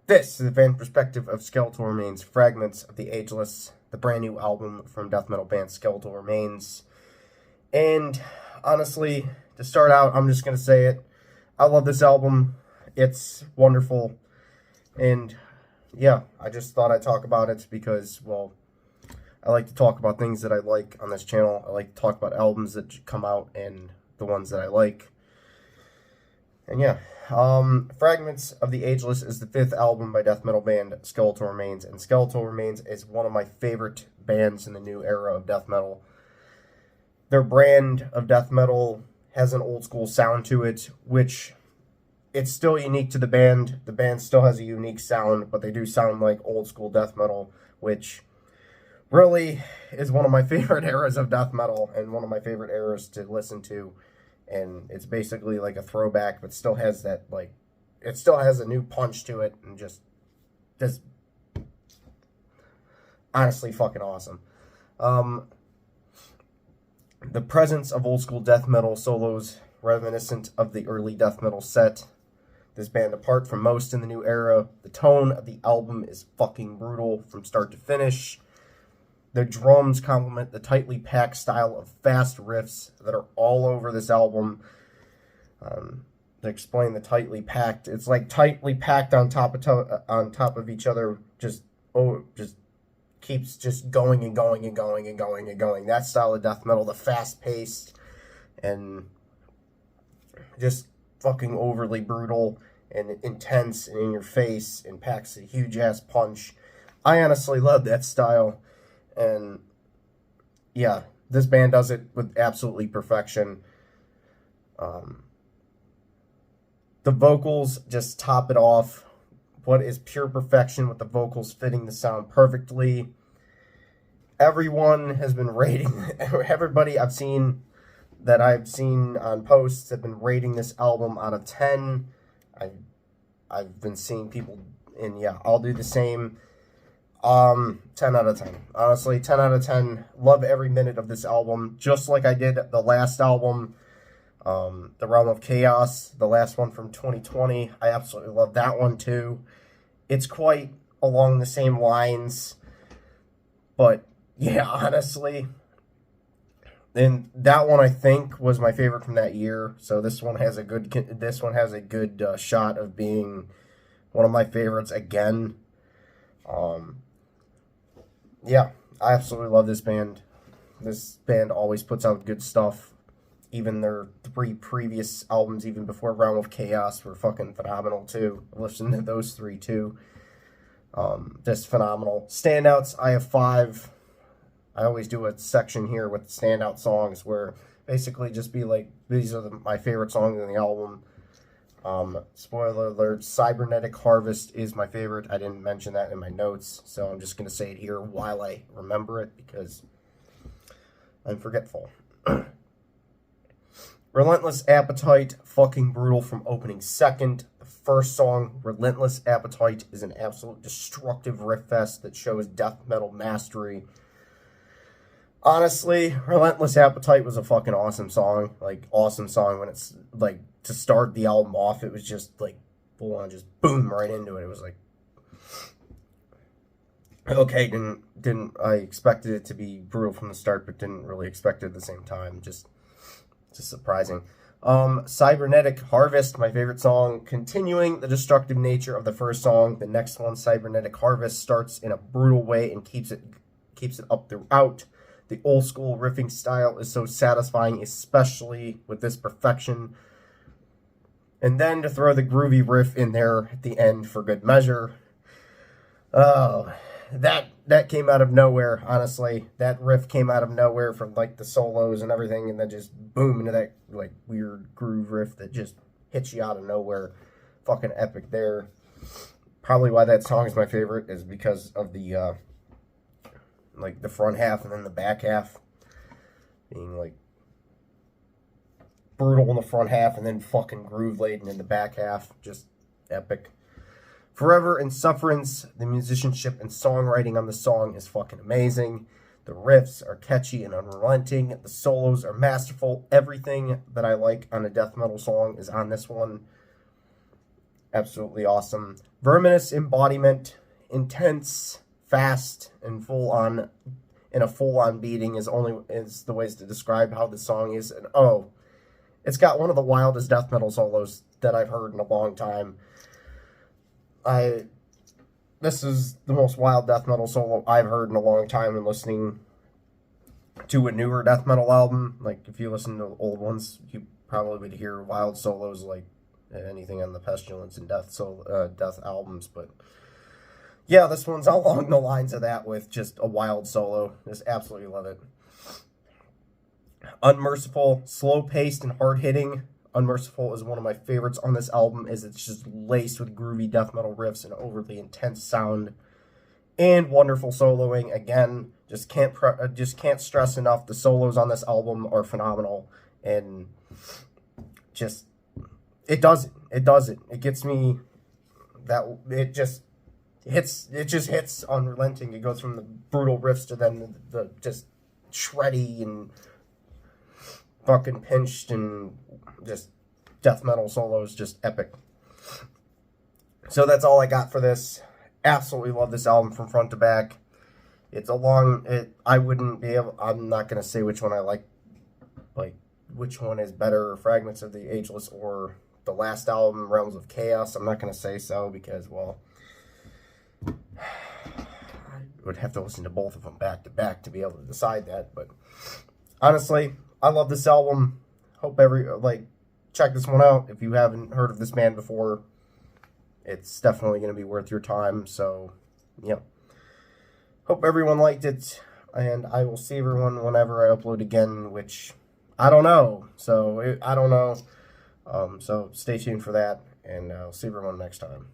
This is the fan perspective of Skeletal Remains, Fragments of the Ageless, the brand new album from death metal band Skeletal Remains. And honestly, to start out, I'm just going to say it. I love this album. It's wonderful. And yeah, I just thought I'd talk about it because, well, I like to talk about things that I like on this channel. I like to talk about albums that come out and the ones that I like. And yeah, Fragments of the Ageless is the 5th album by death metal band Skeletal Remains, and Skeletal Remains is one of my favorite bands in the new era of death metal. Their brand of death metal has an old school sound to it, which it's still unique to the band. The band still has a unique sound, but they do sound like old school death metal, which really is one of my favorite eras of death metal and one of my favorite eras to listen to. And it's basically like a throwback, but still has that, like, it still has a new punch to it, and just honestly fucking awesome. The presence of old school death metal solos reminiscent of the early death metal set this band apart from most in the new era. The tone of the album is fucking brutal from start to finish. The drums complement the tightly packed style of fast riffs that are all over this album. To explain the tightly packed, it's like tightly packed on top of each other. Just keeps just going and going and going and going and going. That style of death metal, the fast paced and just fucking overly brutal and intense and in your face and packs a huge ass punch. I honestly love that style. And yeah, this band does it with absolutely perfection. The vocals just top it off. What is pure perfection with the vocals fitting the sound perfectly. Everyone has been rating, everybody I've seen on posts have been rating this album out of 10. I've been seeing people, and yeah, I'll do the same. 10 out of 10. Honestly, 10 out of 10. Love every minute of this album, just like I did the last album, The Realm of Chaos, the last one from 2020. I absolutely love that one too. It's quite along the same lines, but yeah, honestly, and that one I think was my favorite from that year. So this one has a good shot of being one of my favorites again. Yeah, I absolutely love this band. This band always puts out good stuff. Even their 3 previous albums, even before Realm of Chaos, were fucking phenomenal too. I listened to those 3 too. Just phenomenal. Standouts, I have 5. I always do a section here with standout songs where basically just be like, these are my favorite songs in the album. Spoiler alert, Cybernetic Harvest is my favorite. I didn't mention that in my notes, so I'm just going to say it here while I remember it because I'm forgetful. Relentless Appetite, fucking brutal from opening second. The first song, Relentless Appetite, is an absolute destructive riff fest that shows death metal mastery. Honestly, Relentless Appetite was a fucking awesome song. Like, awesome song when it's, like, to start the album off, it was just, like, full on, just boom, right into it. It was like, okay, I expected it to be brutal from the start, but didn't really expect it at the same time. Just surprising. Cybernetic Harvest, my favorite song, continuing the destructive nature of the first song. The next one, Cybernetic Harvest, starts in a brutal way and keeps it up throughout. The old school riffing style is so satisfying, especially with this perfection. And then to throw the groovy riff in there at the end for good measure. Oh, that came out of nowhere, honestly. That riff came out of nowhere from, like, the solos and everything, and then just boom into that, like, weird groove riff that just hits you out of nowhere. Fucking epic there. Probably why that song is my favorite is because of the, like, the front half and then the back half being, like, brutal in the front half and then fucking groove-laden in the back half. Just epic. Forever in Sufferance, the musicianship and songwriting on the song is fucking amazing. The riffs are catchy and unrelenting. The solos are masterful. Everything that I like on a death metal song is on this one. Absolutely awesome. Verminous embodiment, intense, fast, and full on, in a full on beating is the ways to describe how the song is. And oh, it's got one of the wildest death metal solos that I've heard in a long time. This is the most wild death metal solo I've heard in a long time, and listening to a newer death metal album, like if you listen to old ones, you probably would hear wild solos like anything on the Pestilence and Death albums. But yeah, this one's along the lines of that, with just a wild solo. Just absolutely love it. Unmerciful, slow-paced and hard-hitting. Unmerciful is one of my favorites on this album, as it's just laced with groovy death metal riffs and overly intense sound and wonderful soloing. Again, just can't stress enough, the solos on this album are phenomenal, and just it does it. It gets me that it just hits unrelenting. It goes from the brutal riffs to then the just shreddy and fucking pinched and just death metal solos, just epic. So that's all I got for this. Absolutely love this album from front to back. It's a long, I'm not going to say which one I like which one is better, Fragments of the Ageless or the last album, Realms of Chaos. I'm not going to say so because, well, I would have to listen to both of them back to back to be able to decide that. But honestly, I love this album. Hope check this one out if you haven't heard of this band before. It's definitely going to be worth your time. So, yeah. Hope everyone liked it, and I will see everyone whenever I upload again, which I don't know. So, I don't know. So, stay tuned for that, and I'll see everyone next time.